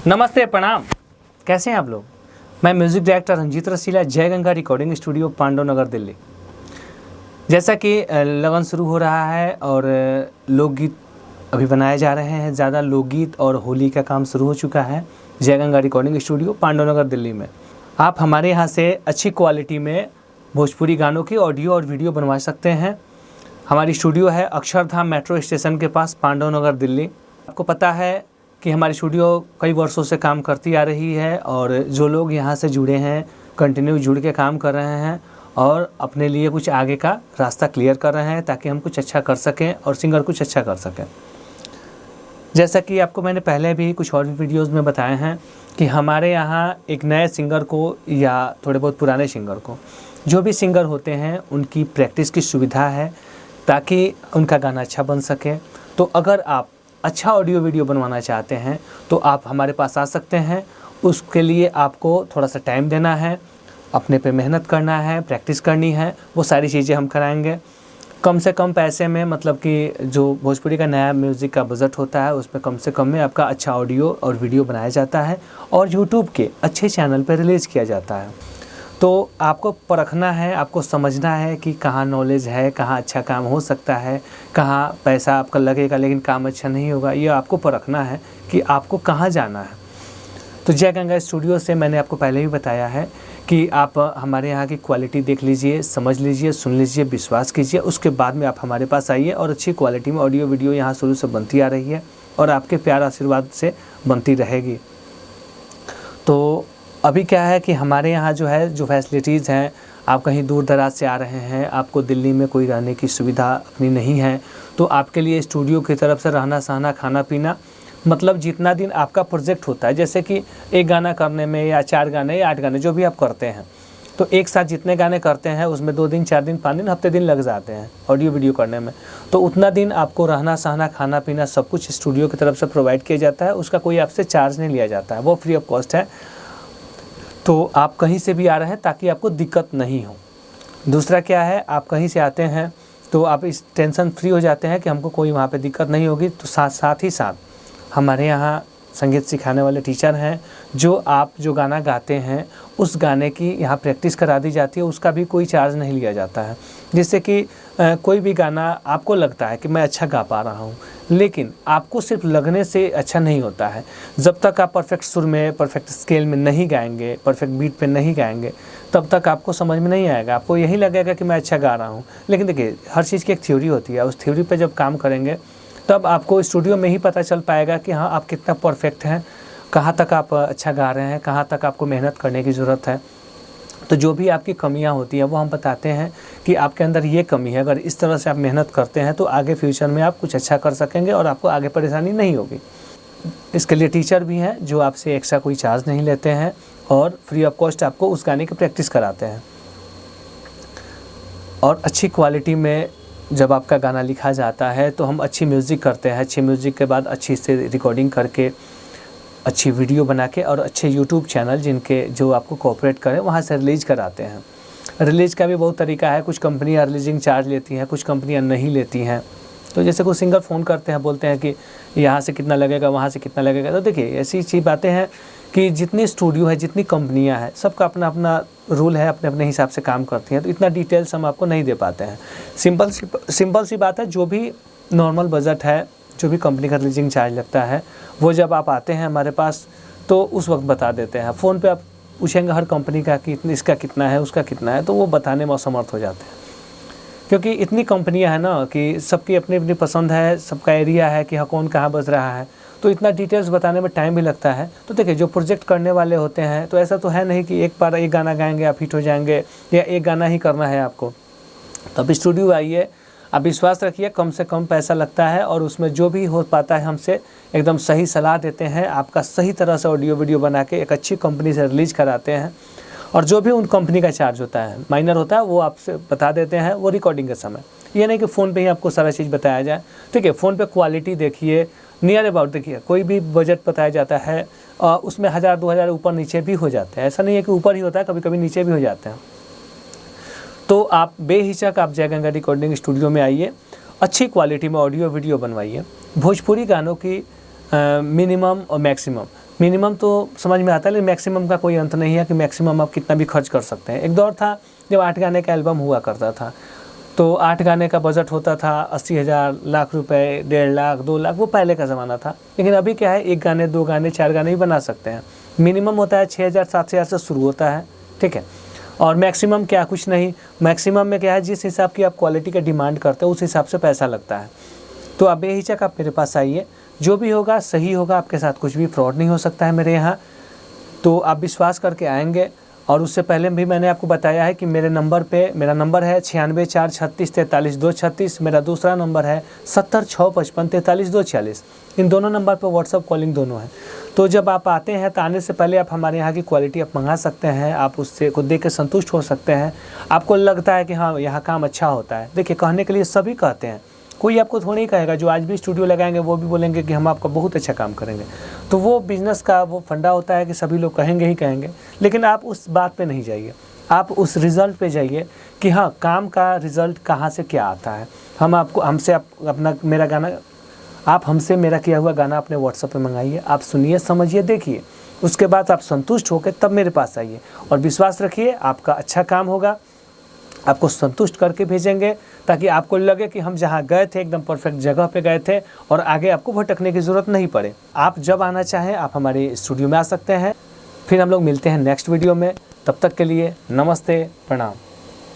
नमस्ते, प्रणाम। कैसे हैं आप लोग? मैं म्यूज़िक डायरेक्टर रंजीत रसीला, जय गंगा रिकॉर्डिंग स्टूडियो, पांडव नगर, दिल्ली। जैसा कि लगन शुरू हो रहा है और लोकगीत अभी बनाए जा रहे हैं, ज़्यादा लोकगीत और होली का काम शुरू हो चुका है जय गंगा रिकॉर्डिंग स्टूडियो, पांडव नगर, दिल्ली में। आप हमारे यहाँ से अच्छी क्वालिटी में भोजपुरी गानों की ऑडियो और वीडियो बनवा सकते हैं। हमारी स्टूडियो है अक्षरधाम मेट्रो स्टेशन के पास, पांडव नगर, दिल्ली। आपको पता है कि हमारी स्टूडियो कई वर्षों से काम करती आ रही है और जो लोग यहाँ से जुड़े हैं, कंटिन्यू जुड़ के काम कर रहे हैं और अपने लिए कुछ आगे का रास्ता क्लियर कर रहे हैं ताकि हम कुछ अच्छा कर सकें और सिंगर कुछ अच्छा कर सकें। जैसा कि आपको मैंने पहले भी कुछ और भी वीडियोस में बताए हैं कि हमारे यहाँ एक नए सिंगर को या थोड़े बहुत पुराने सिंगर को, जो भी सिंगर होते हैं उनकी प्रैक्टिस की सुविधा है ताकि उनका गाना अच्छा बन सके। तो अगर आप अच्छा ऑडियो वीडियो बनवाना चाहते हैं तो आप हमारे पास आ सकते हैं। उसके लिए आपको थोड़ा सा टाइम देना है, अपने पे मेहनत करना है, प्रैक्टिस करनी है, वो सारी चीज़ें हम कराएंगे कम से कम पैसे में। मतलब कि जो भोजपुरी का नया म्यूज़िक का बजट होता है उसमें कम से कम में आपका अच्छा ऑडियो और वीडियो बनाया जाता है और यूट्यूब के अच्छे चैनल पर रिलीज़ किया जाता है। तो आपको परखना है, आपको समझना है कि कहाँ नॉलेज है, कहाँ अच्छा काम हो सकता है, कहाँ पैसा आपका लगेगा लेकिन काम अच्छा नहीं होगा। ये आपको परखना है कि आपको कहाँ जाना है। तो जय गंगा स्टूडियो से मैंने आपको पहले भी बताया है कि आप हमारे यहाँ की क्वालिटी देख लीजिए, समझ लीजिए, सुन लीजिए, विश्वास कीजिए। उसके बाद में आप हमारे पास आइए और अच्छी क्वालिटी में ऑडियो वीडियो यहाँ शुरू से बनती आ रही है और आपके प्यार आशीर्वाद से बनती रहेगी। तो अभी क्या है कि हमारे यहाँ जो फैसिलिटीज़ हैं, आप कहीं दूर दराज से आ रहे हैं, आपको दिल्ली में कोई रहने की सुविधा अपनी नहीं है, तो आपके लिए स्टूडियो की तरफ से रहना सहना, खाना पीना, मतलब जितना दिन आपका प्रोजेक्ट होता है, जैसे कि एक गाना करने में या 4 गाने या 8 गाने जो भी आप करते हैं, तो एक साथ जितने गाने करते हैं उसमें 2 दिन, 4 दिन, 5 दिन, हफ्ते दिन लग जाते हैं ऑडियो वीडियो करने में। तो उतना दिन आपको रहना सहना, खाना पीना सब कुछ स्टूडियो की तरफ से प्रोवाइड किया जाता है। उसका कोई आपसे चार्ज नहीं लिया जाता है, वो फ्री ऑफ कॉस्ट है। तो आप कहीं से भी आ रहे हैं ताकि आपको दिक्कत नहीं हो। दूसरा क्या है, आप कहीं से आते हैं तो आप इस टेंशन फ्री हो जाते हैं कि हमको कोई वहाँ पे दिक्कत नहीं होगी। तो साथ ही साथ हमारे यहाँ संगीत सिखाने वाले टीचर हैं, जो आप जो गाना गाते हैं उस गाने की यहाँ प्रैक्टिस करा दी जाती है, उसका भी कोई चार्ज नहीं लिया जाता है। जिससे कि कोई भी गाना आपको लगता है कि मैं अच्छा गा पा रहा हूँ, लेकिन आपको सिर्फ लगने से अच्छा नहीं होता है। जब तक आप परफेक्ट सुर में, परफेक्ट स्केल में नहीं गाएंगे, परफेक्ट बीट पे नहीं गाएंगे, तब तक आपको समझ में नहीं आएगा। आपको यही लगेगा कि मैं अच्छा गा रहा हूँ, लेकिन देखिए हर चीज़ की एक थ्योरी होती है। उस थ्योरी पे जब काम करेंगे तब आपको स्टूडियो में ही पता चल पाएगा कि हाँ आप कितना परफेक्ट हैं, कहाँ तक आप अच्छा गा रहे हैं, कहाँ तक आपको मेहनत करने की ज़रूरत है। तो जो भी आपकी कमियां होती हैं वो हम बताते हैं कि आपके अंदर ये कमी है, अगर इस तरह से आप मेहनत करते हैं तो आगे फ्यूचर में आप कुछ अच्छा कर सकेंगे और आपको आगे परेशानी नहीं होगी। इसके लिए टीचर भी हैं जो आपसे एक्स्ट्रा कोई चार्ज नहीं लेते हैं और फ्री ऑफ कॉस्ट आपको उस गाने की प्रैक्टिस कराते हैं। और अच्छी क्वालिटी में जब आपका गाना लिखा जाता है तो हम अच्छी म्यूज़िक करते हैं। अच्छी म्यूज़िक के बाद अच्छी से रिकॉर्डिंग करके, अच्छी वीडियो बना के और अच्छे यूट्यूब चैनल जिनके जो आपको कोऑपरेट करें वहाँ से रिलीज़ कराते हैं। रिलीज़ का भी बहुत तरीका है। कुछ कंपनियाँ रिलीजिंग चार्ज लेती हैं, कुछ कंपनियाँ नहीं लेती हैं। तो जैसे कुछ सिंगर फ़ोन करते हैं, बोलते हैं कि यहाँ से कितना लगेगा, वहाँ से कितना लगेगा। तो देखिए ऐसी चीज़ बातें हैं कि जितनी स्टूडियो है, जितनी कंपनियाँ हैं, सबका अपना अपना रूल है, अपने अपने हिसाब से काम करती हैं। तो इतना डिटेल्स हम आपको नहीं दे पाते हैं। सिंपल सी बात है, जो भी नॉर्मल बजट है, जो भी कंपनी का रिलीजिंग चार्ज लगता है, वो जब आप आते हैं हमारे पास तो उस वक्त बता देते हैं। फ़ोन पे आप पूछेंगे हर कंपनी का कि इसका कितना है, उसका कितना है, तो वो बताने में असमर्थ हो जाते हैं। क्योंकि इतनी कंपनियां हैं ना कि सबकी अपनी अपनी पसंद है, सबका एरिया है कि हाँ कौन कहाँ बज रहा है, तो इतना डिटेल्स बताने में टाइम भी लगता है। तो देखिए जो प्रोजेक्ट करने वाले होते हैं तो ऐसा तो है नहीं कि एक बार एक गाना गाएंगे आप हिट हो जाएंगे या एक गाना ही करना है आपको। तब स्टूडियो आइए, आप विश्वास रखिए, कम से कम पैसा लगता है और उसमें जो भी हो पाता है हमसे एकदम सही सलाह देते हैं। आपका सही तरह से ऑडियो वीडियो बना के एक अच्छी कंपनी से रिलीज़ कराते हैं और जो भी उन कंपनी का चार्ज होता है, माइनर होता है, वो आपसे बता देते हैं वो रिकॉर्डिंग के समय। ये नहीं कि फ़ोन पे ही आपको सारा चीज़ बताया जाए। ठीक है, फ़ोन पे क्वालिटी देखिए, नियर अबाउट देखिए। कोई भी बजट बताया जाता है उसमें 1000-2000 ऊपर नीचे भी हो जाते हैं। ऐसा नहीं है कि ऊपर ही होता है, कभी कभी नीचे भी हो जाते हैं। तो आप बेहिचक आप जय गंगा रिकॉर्डिंग स्टूडियो में आइए, अच्छी क्वालिटी में ऑडियो वीडियो बनवाइए। भोजपुरी गानों की मिनिमम और मैक्सिमम मिनिमम तो समझ में आता है, लेकिन मैक्सिमम का कोई अंत नहीं है कि मैक्सिमम आप कितना भी खर्च कर सकते हैं। एक दौर था जब 8 गाने का एल्बम हुआ करता था, तो 8 गाने का बजट होता था 80,000, लाख रुपए, 1.5 लाख, 2 लाख, वो पहले का ज़माना था। लेकिन अभी क्या है, 1 गाने, 2 गाने, 4 गाने भी बना सकते हैं। मिनिमम होता है 6,000, 7,000 से शुरू होता है, ठीक है। और मैक्सिमम क्या, कुछ नहीं। मैक्सिमम में क्या है, जिस हिसाब की आप क्वालिटी का डिमांड करते हो उस हिसाब से पैसा लगता है। तो आप बेहिचक आप मेरे पास आइए, जो भी होगा सही होगा, आपके साथ कुछ भी फ्रॉड नहीं हो सकता है मेरे यहाँ। तो आप विश्वास करके आएंगे। और उससे पहले भी मैंने आपको बताया है कि मेरा नंबर है 96,436,43,236। मेरा दूसरा नंबर है 70,655,43,246। इन दोनों नंबर पर व्हाट्सअप कॉलिंग दोनों है। तो जब आप आते हैं तो आने से पहले आप हमारे यहाँ की क्वालिटी आप मंगा सकते हैं, आप उससे को देख के संतुष्ट हो सकते हैं। आपको लगता है कि हाँ यहाँ काम अच्छा होता है। देखिए, कहने के लिए सभी कहते हैं, कोई आपको थोड़ी कहेगा। जो आज भी स्टूडियो लगाएंगे वो भी बोलेंगे कि हम आपका बहुत अच्छा काम करेंगे। तो वो बिज़नेस का वो फंडा होता है कि सभी लोग कहेंगे ही कहेंगे, लेकिन आप उस बात पे नहीं जाइए, आप उस रिज़ल्ट पे जाइए कि हाँ काम का रिज़ल्ट कहाँ से क्या आता है। आप हमसे मेरा किया हुआ गाना अपने व्हाट्सएप पे मंगाइए, आप सुनिए, समझिए, देखिए, उसके बाद आप संतुष्ट होकर तब मेरे पास आइए। और विश्वास रखिए, आपका अच्छा काम होगा, आपको संतुष्ट करके भेजेंगे, ताकि आपको लगे कि हम जहाँ गए थे एकदम परफेक्ट जगह पे गए थे और आगे आपको भटकने की ज़रूरत नहीं पड़े। आप जब आना चाहें आप हमारे स्टूडियो में आ सकते हैं। फिर हम लोग मिलते हैं नेक्स्ट वीडियो में। तब तक के लिए नमस्ते, प्रणाम।